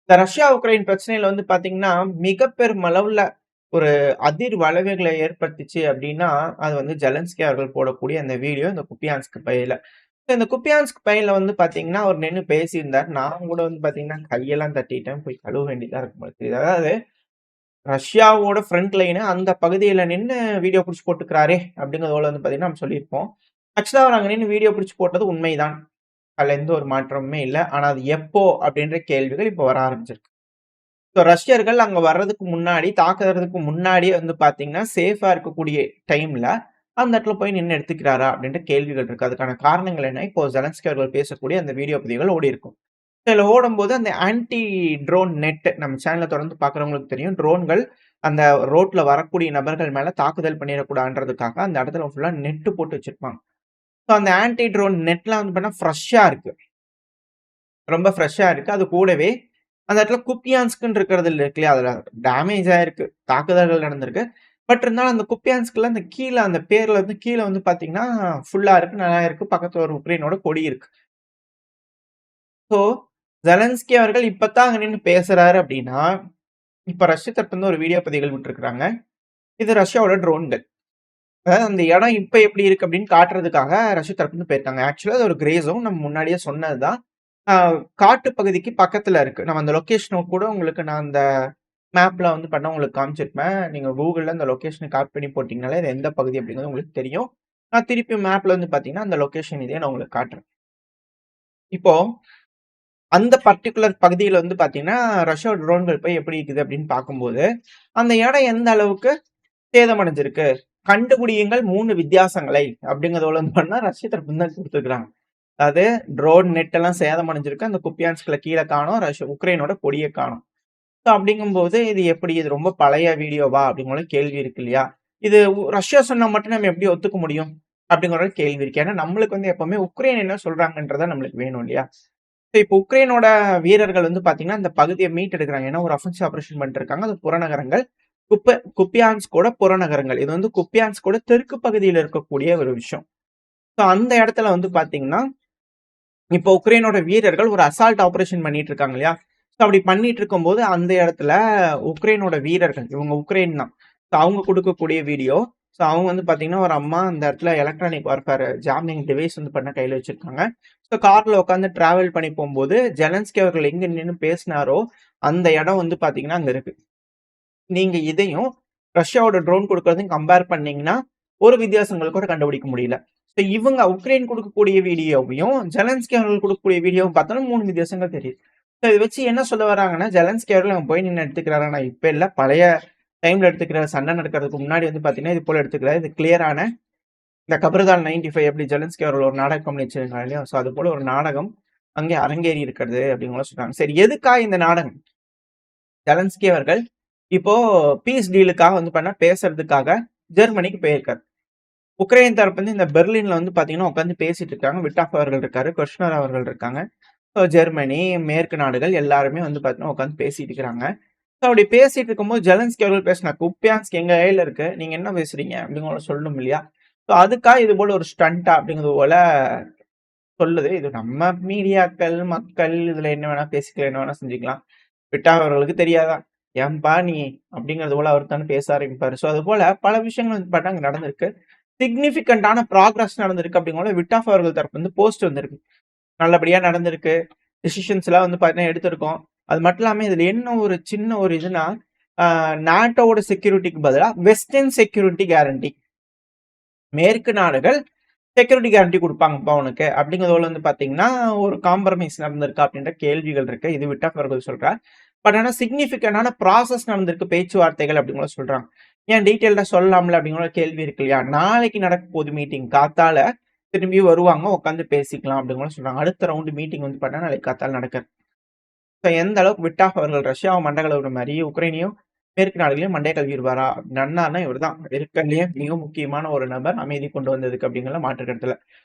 இந்த Russia, Ukraine பிரச்சனையில வந்து பார்த்தீங்கன்னா, மிக பெரும் அளவுல ஒரு அதிர் வளைவுகள ஏற்படுத்துச்சு அப்டின்னா, அது வந்து ஜெலன்ஸ்கி அவர்கள் போடக்கூடிய அந்த வீடியோ இந்த குப்பியான்ஸ்க் பையில. இந்த குப்பியான்ஸ்க் பையில வந்து பார்த்தீங்கன்னா, அவர் நின்னு பேசியிருந்தார். நான் கூட வந்து பார்த்தீங்கன்னா, கையெல்லாம் தட்டிட்டேன். போய் கழுவ வேண்டியதா இருக்கும் போல தெரியுது. அதாவது ரஷ்யாவோட ஃப்ரண்ட் லைன் அந்த பகுதியில நின்னு வீடியோ புடிச்சு போட்டுக்கிறாரே! அப்டிங்கிறது போல வந்து பார்த்தீங்கன்னா, நம்ம சொல்லியிருப்போம். ஆக்சுவலா அவர் அங்க நின்னு வீடியோ புடிச்சு போட்டது உண்மைதான். அதுல எந்த ஒரு மாற்றமுமே இல்ல. ஆனா அது எப்போ? அப்டின்ற கேள்விகள் இப்ப வர ஆரம்பிச்சிருக்கு. ஸோ ரஷ்யர்கள் அங்க வர்றதுக்கு முன்னாடி, தாக்குறதுக்கு முன்னாடியே வந்து பார்த்தீங்கன்னா, சேஃபா இருக்கக்கூடிய டைம்ல, அந்த இடத்துல போய் நின்னு எடுத்துக்கிறாரா? அப்படின்ற கேள்விகள் இருக்கு. அதுக்கான காரணங்கள் என்ன? இப்போ ஜெலன்ஸ்கி அவர்கள் பேசக்கூடிய அந்த வீடியோ பதிவுகள் ஓடியிருக்கும். இதுல ஓடும்போது அந்த ஆன்டி ட்ரோன் நெட் நம்ம சேனல தொடர்ந்து பார்க்குறவங்களுக்கு தெரியும். ட்ரோன்கள் அந்த ரோட்ல வரக்கூடிய நபர்கள் மேல தாக்குதல் பண்ணிறக்கூடாதுன்றதுக்காக, அந்த இடத்துல ஃபுல்லா நெட் போட்டு வச்சிருப்பாங்க. ஸோ அந்த ஆன்டி ட்ரோன் நெட்லாம் வந்து பார்த்தீங்கன்னா, ஃப்ரெஷ்ஷா இருக்கு. ரொம்ப ஃப்ரெஷ்ஷா இருக்கு. அது கூடவே அந்த இடத்துல குப்பியான்ஸ்க்ன்னு இருக்கிறது இருக்கு இல்லையா? அதுல டேமேஜ் ஆயிருக்கு. தாக்குதல்கள் நடந்திருக்கு. பட் இருந்தாலும் அந்த குப்பியான்ஸ்க்ல அந்த கீழ அந்த பேர்ல வந்து கீழ வந்து பார்த்தீங்கன்னா, ஃபுல்லா இருக்கு. நல்லா இருக்கு. பக்கத்துல ஒரு உக்ரைனோட கொடி இருக்கு. ஸோ ஜெலன்ஸ்கி அவர்கள் இப்ப தான் அங்க நின்னு பேசுறாரு அப்டின்னா, இப்ப ரஷ்ய தரப்புலருந்து ஒரு வீடியோ பதிவுகள் விட்டுருக்காங்க. இது ரஷ்யாவோட ட்ரோன்கள். அதாவது அந்த இடம் இப்ப எப்படி இருக்கு அப்படின்னு காட்டுறதுக்காக ரஷ்ய தரப்புலருந்து போயிருக்காங்க. ஆக்சுவலா அது ஒரு கிரே ஜோன். நம்ம முன்னாடியே சொன்னது தான். ஆ காட்டு பகுதிக்கு பக்கத்துல இருக்கு. நம்ம அந்த லொகேஷன கூட உங்களுக்கு நான் அந்த மேப்ல வந்து பண்ணா உங்களுக்கு காமிச்சிருப்பேன். நீங்க Googleல அந்த லொகேஷன காப்பி பண்ணி போட்டீங்கனாலே, அது எந்த பகுதி அப்படிங்கிறது உங்களுக்கு தெரியும். நான் திருப்பி மேப்ல வந்து பார்த்தீங்கன்னா, அந்த லொகேஷன் இதே நான் உங்களுக்கு காட்டுறேன். இப்போ அந்த பர்ட்டிகுலர் பகுதியில வந்து பார்த்தீங்கன்னா, ரஷ்யாவோட ட்ரோன்கள் போய் எப்படி இருக்குது அப்படின்னு பார்க்கும்போது, அந்த இடம் எந்த அளவுக்கு சேதமடைஞ்சிருக்கு. கண்டுபிடியுங்கள் 3 வித்தியாசங்களை அப்படிங்கிறத வந்து பண்ணா ரஷ்ய தரப்புல தான் குடுத்துருக்காங்க. அதாவது ட்ரோன் நெட் எல்லாம் சேதமடைஞ்சிருக்கு. அந்த குப்பியான்ஸ்க்ல கீழ காணோம். உக்ரைனோட கொடிய காணோம். ஸோ அப்படிங்கும்போது இது எப்படி? இது ரொம்ப பழைய வீடியோவா? அப்படிங்கிற கேள்வி இருக்கு இல்லையா? இது ரஷ்யா சொன்னா மட்டும் நம்ம எப்படி ஒத்துக்க முடியும்? அப்படிங்கிற ஒரு கேள்வி இருக்கு. ஏன்னா நம்மளுக்கு வந்து எப்பவுமே உக்ரைன் என்ன சொல்றாங்கன்றது நம்மளுக்கு வேணும் இல்லையா? ஸோ இப்போ உக்ரைனோட வீரர்கள் வந்து பார்த்தீங்கன்னா, இந்த பகுதிய மீட்டெடுக்குறாங்க. ஏன்னா ஒரு அஃபென்சிவ் ஆப்பரேஷன் பண்ணிட்டு இருக்காங்க. அது புறநகரங்கள். குப்பியான்ஸ்கோட புறநகரங்கள். இது வந்து குப்பியான்ஸ்கோட தெற்கு பகுதியில இருக்கக்கூடிய ஒரு விஷயம். ஸோ அந்த இடத்துல வந்து பார்த்தீங்கன்னா, இப்போ உக்ரைனோட வீரர்கள் ஒரு அசால்ட் ஆப்பரேஷன் பண்ணிட்டு இருக்காங்க இல்லையா? ஸோ அப்படி பண்ணிட்டு இருக்கும்போது, அந்த இடத்துல உக்ரைனோட வீரர்கள், இவங்க உக்ரைன் தான். ஸோ அவங்க குடுக்கக்கூடிய வீடியோ. ஸோ அவங்க வந்து பார்த்தீங்கன்னா, ஒரு அம்மா அந்த இடத்துல எலக்ட்ரானிக் வார்ஃபேர் ஜாமிங் டிவைஸ் வந்து பண்ண கையில வச்சிருக்காங்க. ஸோ கார்ல உட்கார்ந்து டிராவல் பண்ணி போம்போது, ஜெலன்ஸ்கி அவர்கள் எங்க நின்னு பேசினாரோ, அந்த இடம் வந்து பார்த்தீங்கன்னா, அங்க இருக்கு. நீங்க இதையும் ரஷ்யாவோட ட்ரோன் குடுக்கறதையும் கம்பேர் பண்ணீங்கன்னா, ஒரு வித்தியாசங்கள் கூட கண்டுபிடிக்க முடியல. ஸோ இவங்க உக்ரைன் குடுக்கக்கூடிய வீடியோவையும், ஜெலன்ஸ்கி அவர்கள் குடுக்கக்கூடிய வீடியோவும் பார்த்தோம்னா 3 வித்தியாசங்கள் தெரியுது. ஸோ இத வச்சு என்ன சொல்ல வராங்கன்னா, ஜெலன்ஸ்கி அவர்கள் அங்க போய் நின்னு எடுத்துக்கிறாரு. ஆனா இப்ப இல்ல, பழைய டைம்ல எடுத்துக்கிறாரு. சண்டை நடக்கிறதுக்கு முன்னாடி வந்து பார்த்தீங்கன்னா, இது போல எடுத்துக்கிறாரு. இது கிளியரான இந்த கப்ர்தால் 95 எப்படி ஜெலன்ஸ்கி அவர்கள் ஒரு நாடகம் பண்ணி வச்சிருக்காங்க இல்லையா? ஸோ அது போல ஒரு நாடகம் அங்கே அரங்கேறி இருக்கிறது அப்படிங்கிற மாரி சொல்றாங்க. சரி எதுக்காக இந்த நாடகம்? ஜெலன்ஸ்கி அவர்கள் இப்போ பீஸ் டீலுக்காக வந்து பேசுறதுக்காக ஜெர்மனிக்கு போயிருக்காரு. உக்ரைன் தரப்பு வந்து இந்த பெர்லின்ல வந்து பார்த்தீங்கன்னா, உட்கார்ந்து பேசிட்டு இருக்காங்க. விட்டாஃப் அவர்கள் இருக்காரு. குஷ்னர் அவர்கள் இருக்காங்க. ஸோ ஜெர்மனி, மேற்கு நாடுகள் எல்லாருமே வந்து பார்த்தீங்கன்னா, உட்கார்ந்து பேசிட்டு இருக்கிறாங்க. ஸோ அப்படி பேசிட்டு இருக்கும்போது ஜெலன்ஸ்கி அவர்கள் பேசினார். குப்பியான்ஸ்க் எங்க கையில இருக்கு. நீங்க என்ன பேசுறீங்க? அப்படிங்கிற சொல்லணும் இல்லையா? ஸோ அதுக்காக இது போல ஒரு ஸ்டண்டா அப்படிங்கிறது போல சொல்லுது. இது நம்ம மீடியாக்கள், மக்கள் இதுல என்ன வேணா பேசிக்கலாம், என்ன வேணா செஞ்சுக்கலாம். விட்டாஃப் அவர்களுக்கு தெரியாதா? "ஏன்பா நீ?" அப்படிங்கிறது போல அவர் தானே பேச ஆரம்பிப்பாரு. ஸோ அதுபோல பல விஷயங்கள் வந்து பார்த்தா அங்க நடந்திருக்கு. சிக்னிஃபிகன்ட்டான ப்ராக்ரஸ் நடந்திருக்கு அப்படிங்கும்போது விட்டாஃப் அவர்கள் தரப்பு வந்து போஸ்ட் வந்திருக்கு. நல்லபடியா நடந்திருக்கு. டிசிஷன்ஸ்லாம் வந்து பார்த்தீங்கன்னா எடுத்திருக்கோம். அது மட்டும் இல்லாம இதுல என்ன ஒரு சின்ன ஒரு இதுன்னா, ஆ நாட்டோட செக்யூரிட்டிக்கு பதிலா வெஸ்டர்ன் செக்யூரிட்டி கேரண்டி. மேற்கு நாடுகள் செக்யூரிட்டி கேரண்டி குடுப்பாங்கப்பா உனக்கு. அப்படிங்கிறதுல வந்து பார்த்தீங்கன்னா, ஒரு காம்ப்ரமைஸ் நடந்திருக்கு அப்படின்ற கேள்விகள் இருக்கு. இது விட்டாஃப் அவர்கள் சொல்றார். பட் ஆனா சிக்னிஃபிகன்ட்டான ப்ராசஸ் நடந்திருக்கு பேச்சுவார்த்தைகள் அப்படிங்கிற சொல்றாங்க. ஏன் டீட்டெயில்டா சொல்லலாம்ல அப்படிங்கிற ஒரு கேள்வி இருக்கு இல்லையா? நாளைக்கு நடக்க போகுது மீட்டிங். காத்தால திரும்பி வருவாங்க. உட்கார்ந்து பேசிக்கலாம் அப்படிங்கிற சொல்றாங்க. அடுத்த ரவுண்ட் மீட்டிங் வந்து பார்த்தா நாளைக்கு காத்தால நடக்குது. ஸோ எந்த அளவுக்கு விட்டாஃப் அவர்கள் ரஷ்யாவ மண்ட கழுவுற மாரி, உக்ரைனையும், மேற்கு நாடுகளையும் மண்டைய கழுவிருவாரா? நன்னானா இவர்தான். இருக்கறதுலயே மிக முக்கியமான ஒரு நபர் அமைதி கொண்டு வந்ததுக்கு அப்படிங்கிறதுல மாற்று கருத்து இல்ல.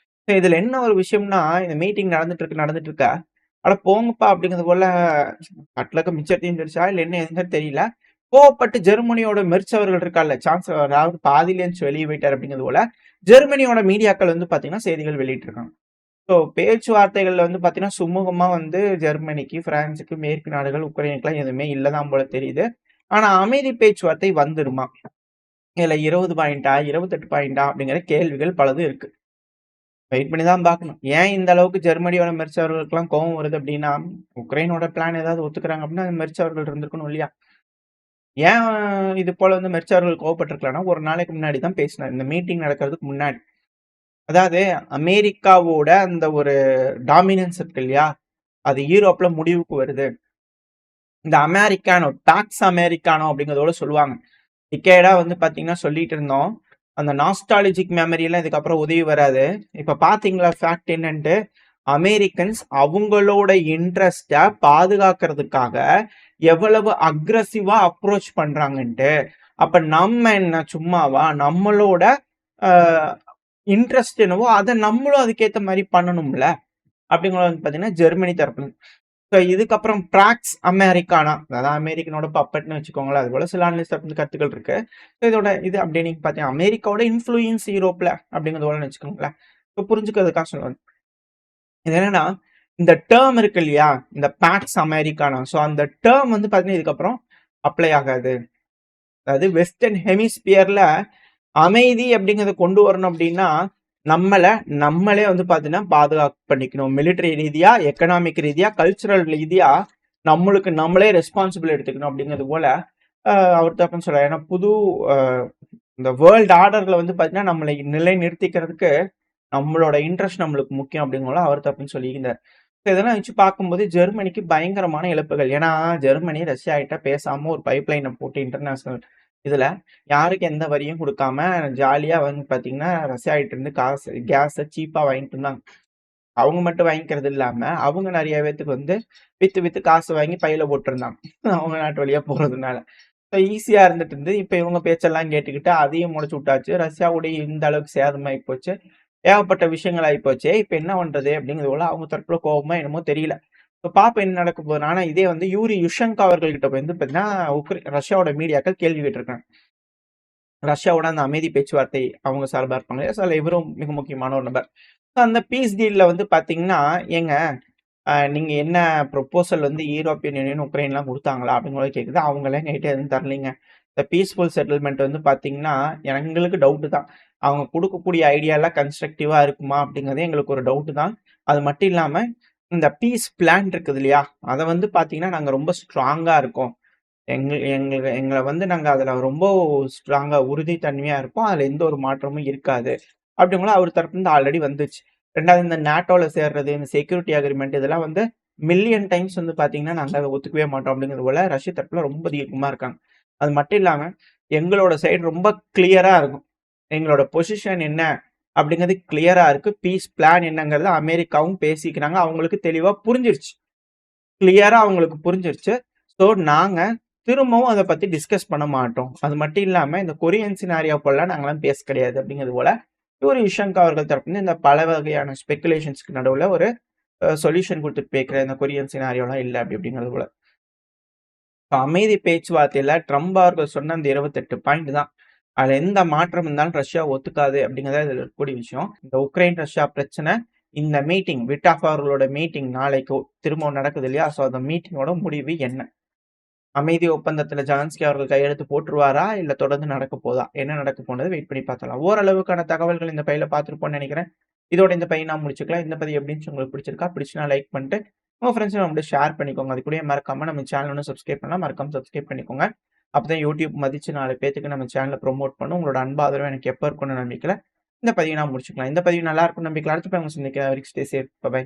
இதுல என்ன ஒரு விஷயம்னா, இந்த மீட்டிங் நடந்துட்டு இருக்க, "அட போங்கப்பா" அப்படிங்கிறது போல கட்லக்கு மிச்சர் தீந்துருச்சா? இல்ல என்ன ஏதுன்னு தெரியல. கோவப்பட்டு ஜெர்மனியோட மெர்ச் அவர்கள் இருக்கார்ல, சான்சலர் அதாவது பாதியில எந்திச்சு வெளிய போயிட்டாரு அப்படிங்கிறது போல, ஜெர்மனியோட மீடியாக்கள் வந்து பார்த்தீங்கன்னா, செய்திகள் வெளியிட்டிருக்காங்க. ஸோ பேச்சுவார்த்தைகள்ல வந்து பார்த்தீங்கன்னா, சுமூகமா வந்து ஜெர்மனிக்கு, பிரான்ஸுக்கு, மேற்கு நாடுகள், உக்ரைனுக்குலாம் எதுவுமே இல்ல தான் போல தெரியுது. ஆனா அமைதி பேச்சுவார்த்தை வந்துருமா? இதுல 20 பாயிண்டா? 28 பாயிண்டா? அப்படிங்கிற கேள்விகள் பலது இருக்கு. வெயிட் பண்ணி தான் பார்க்கணும். ஏன் இந்த அளவுக்கு ஜெர்மனியோட மெர்ச் அவர்களுக்கெல்லாம் கோவம் வருது அப்படின்னா, உக்ரைனோட பிளான் ஏதாவது ஒத்துக்கிறாங்க அப்படின்னா, அந்த மெர்ச் அவர்கள் இருந்திருக்கணும் இல்லையா? ஏன் இது போல வந்து மெர்ச் அவர்கள் கோவப்பட்டுருக்கலாம்னா, ஒரு நாளைக்கு முன்னாடி தான் பேசினார். இந்த மீட்டிங் நடக்கிறதுக்கு முன்னாடி. அதாவது அமெரிக்காவோட அந்த ஒரு டாமினன்ஸ் இருக்கு இல்லையா? அது யூரோப்ல முடிவுக்கு வருது. இந்த அமெரிக்கானோ, டாக்ஸ் அமெரிக்கானோ அப்படிங்கிறதோட சொல்லுவாங்க. டிகேடா வந்து பார்த்தீங்கன்னா சொல்லிட்டு இருந்தோம். அந்த நாஸ்டாலஜிக் மெமரிலாம் இதுக்கப்புறம் உதவி வராது. இப்ப பார்த்தீங்களா ஃபேக்ட் என்னன்ட்டு? அமெரிக்கன்ஸ் அவங்களோட இன்ட்ரெஸ்ட்ட பாதுகாக்கிறதுக்காக எவ்வளவு அக்ரஸிவா அப்ரோச் பண்றாங்கன்ட்டு. அப்ப நம்ம என்ன சும்மாவா? நம்மளோட அ இன்ட்ரெஸ்ட் என்னவோ அத நம்மளும் அதுக்கேத்த மாரி பண்ணணும்ல. அப்படிங்கிறது வந்து பார்த்தீங்கன்னா, ஜெர்மனி தரப்புல. ஸோ இதுக்கப்புறம் பிராக்ஸ் அமெரிக்கானா, அதாவது அமெரிக்கனோட பப்பட்ன்னு வச்சுக்கோங்களேன். அதுபோல சில அனலிஸ்ட் தரப்பு கருத்துக்கள் இருக்கு. இதோட இது அப்படின்னு நீங்க பார்த்தீங்கன்னா, அமெரிக்காவோட இன்ஃப்ளூயன்ஸ் யூரோப்ல அப்படிங்கிறது போல வச்சுக்கோங்களேன். இப்போ புரிஞ்சுக்கிறதுக்காக சொல்லுவேன். இது என்னன்னா, இந்த டேர்ம் இருக்கு இல்லையா? இந்த பாக்ஸ் அமெரிக்கானா. ஸோ அந்த டேர்ம் வந்து பார்த்தீங்கன்னா, இதுக்கப்புறம் அப்ளை ஆகாது. அதாவது வெஸ்டர்ன் ஹெமிஸ்பியர்ல அமைதி அப்படிங்கிறத கொண்டு வரணும் அப்படின்னா, நம்மளே வந்து பார்த்தீங்கன்னா, பாதுகாப்பு பண்ணிக்கணும். மிலிட்டரி ரீதியா, எக்கனாமிக் ரீதியா, கல்ச்சுரல் ரீதியா நம்மளுக்கு நம்மளே ரெஸ்பான்சிபிள் எடுத்துக்கணும் அப்படிங்கிறது போல அவர் தப்புன்னு சொல்றாரு. ஏன்னா புது அ இந்த வேர்ல்ட் ஆர்டர்ல வந்து பார்த்தீங்கன்னா, நம்மளை நிலைநிறுத்திக்கிறதுக்கு நம்மளோட இன்ட்ரெஸ்ட் நம்மளுக்கு முக்கியம் அப்படிங்கிறத அவர் தப்புன்னு சொல்லியிருந்தார். இதெல்லாம் வச்சு பார்க்கும்போது ஜெர்மனிக்கு பயங்கரமான இழப்புகள். ஏன்னா ஜெர்மனி ரஷ்யா கிட்ட பேசாம ஒரு பைப்லைன போட்டு இன்டர்நேஷனல் இதுல யாருக்கு எந்த வரியும் குடுக்காம ஜாலியா வந்து பார்த்தீங்கன்னா, ரஷ்யா கிட்ட இருந்து கேஸ சீப்பா வாங்கிட்டு இருந்தாங்க. அவங்க மட்டும் வாங்கிக்கிறது இல்லாம, அவங்க நெறைய பேத்துக்கு வந்து வித்து வித்து காசு வாங்கி பையில போட்டிருந்தாங்க. அவங்க நாட்டு வழியா போறதுனால. ஈஸியா இருந்துட்டு இருந்து, இப்ப இவங்க பேச்செல்லாம் கேட்டுக்கிட்டு அதையும் முடிச்சு விட்டாச்சு. ரஷ்யாவுடைய இந்த அளவுக்கு சேதமாயி போச்சு. ஏகப்பட்ட விஷயங்கள் ஆயிப்போச்சே. இப்ப என்ன பண்றது? அப்படிங்கிறது போல அவங்க தரப்புல கோவமா என்னமோ தெரியல. இப்ப பாப்போம் என்ன நடக்க போகுதுன்னு. ஆனா இதே வந்து யூரி யுஷங்கா அவர்கள்கிட்ட வந்து பார்த்தீங்கன்னா, ரஷ்யாவோட மீடியாக்கள் கேள்வி கேட்டிருக்காங்க. ரஷ்யாவோட அந்த அமைதி பேச்சுவார்த்தை அவங்க சார்பா இருப்பாங்க. அதுல இவரும் மிக முக்கியமான ஒரு நபர். அந்த பீஸ் டீல்ல வந்து பார்த்தீங்கன்னா, ஏங்க நீங்க என்ன ப்ரொபோசல் வந்து யூரோப்பியன் யூனியன், உக்ரைன்லாம் குடுத்தாங்களா? அப்படின்னு கூட கேட்குது. அவங்கலாம் எங்ககிட்ட எதுவும் தரலைங்க. இந்த பீஸ்ஃபுல் செட்டில்மென்ட் வந்து பார்த்தீங்கன்னா, எங்களுக்கு டவுட் தான். அவங்க குடுக்கக்கூடிய ஐடியாலாம் கன்ஸ்ட்ரக்டிவா இருக்குமா? அப்படிங்கிறது எங்களுக்கு ஒரு டவுட் தான். அது மட்டும் இல்லாம, இந்த பீஸ் பிளான் இருக்குது இல்லையா? அத வந்து பார்த்தீங்கன்னா, நாங்க ரொம்ப ஸ்ட்ராங்கா இருக்கோம். எங்கள வந்து நாங்க அதுல ரொம்ப ஸ்ட்ராங்கா உறுதித்தன்மையா இருப்போம். அதுல எந்த ஒரு மாற்றமும் இருக்காது. அப்படிங்கலாம் அவர் தரப்புலருந்து ஆல்ரெடி வந்துச்சு. 2வது இந்த நேட்டோல சேர்றது, இந்த செக்யூரிட்டி அக்ரீமெண்ட் இதெல்லாம் வந்து மில்லியன் டைம்ஸ் வந்து பார்த்தீங்கன்னா, நாங்க அத ஒத்துக்கவே மாட்டோம் அப்படிங்கிறது போல ரஷ்ய தரப்புல ரொம்ப தீர்க்கமா இருக்காங்க. அது மட்டும் இல்லாம, எங்களோட சைடு ரொம்ப கிளியரா இருக்கும். எங்களோட பொசிஷன் என்ன அப்படிங்கிறது கிளியரா இருக்கு. பீஸ் பிளான் என்னங்கிறது அமெரிக்காவும் பேசிக்கிறாங்க. அவங்களுக்கு தெளிவா புரிஞ்சிருச்சு. கிளியரா அவங்களுக்கு புரிஞ்சிருச்சு. ஸோ நாங்க திரும்பவும் அத பத்தி டிஸ்கஸ் பண்ண மாட்டோம். அது மட்டும் இல்லாம இந்த கொரியன் சினாரியோ போலலாம் நாங்கலாம் பேச கிடையாது அப்படிங்கிறது போல, ஒரு யுஷங்கா அவர்கள் தரப்புலருந்து இந்த பல வகையான ஸ்பெகுலேஷன்ஸ்க்கு நடுவுல ஒரு சொல்யூஷன் குடுத்துட்டு பேக்குற இந்த கொரியன் சினாரியோலாம் இல்ல அப்படி இப்படிங்கிறது போல. இப்ப அமைதி பேச்சுவார்த்தையில ட்ரம்ப் அவர்கள் சொன்ன அந்த 28 பாயிண்ட் தான். அதுல எந்த மாற்றம் இருந்தாலும் ரஷ்யா ஒத்துக்காது அப்படிங்கிறது இதுல இருக்கக்கூடிய விஷயம். இந்த உக்ரைன் ரஷ்யா பிரச்சனை, இந்த மீட்டிங் விட்டாஃப் அவர்களோட மீட்டிங் நாளைக்கு திரும்பவும் நடக்குது இல்லையா? ஸோ அந்த மீட்டிங்கோட முடிவு என்ன? அமைதி ஒப்பந்தத்துல ஜெலன்ஸ்கி அவர்கள் கையெழுத்து போட்டுருவாரா? இல்ல தொடர்ந்து நடக்க போதா? என்ன நடக்க போனது வெயிட் பண்ணி பார்த்தரலாம். ஓரளவுக்கான தகவல்கள் இந்த பதிவுல பார்த்திருப்போம்னு நெனைக்கிறேன். இதோட இந்த பதிவு நான் முடிச்சுக்கலாம். இந்த பதிவு எப்படி இருந்துச்சு உங்களுக்கு பிடிச்சிருக்கா? பிடிச்சுனா லைக் பண்ணிட்டு, உங்க ஃப்ரெண்ட்ஸ் நம்மகிட்ட ஷேர் பண்ணிக்கோங்க. அது கூடயே மறக்காம நம்ம சேனல் இன்னும் சப்ஸ்கிரைப் பண்ணலாம். மறக்காம சப்ஸ்கிரைப் பண்ணிக்கோங்க. அப்பதான் YouTube மதிச்சு 4 பேத்துக்கு நம்ம சேனல ப்ரமோட் பண்ணும். உங்களோட அன்பு ஆதரவு எனக்கு எப்ப இருக்கும்னு நம்பிக்கையில இந்த பதிவை நான் முடிச்சுக்கலாம். இந்த பதிவு நல்லா இருக்கும்னு நம்பிக்கையில அடுத்த பதிவு சந்திக்கிறேன். வரைக்கும் ஸ்டே சேஃப். பை.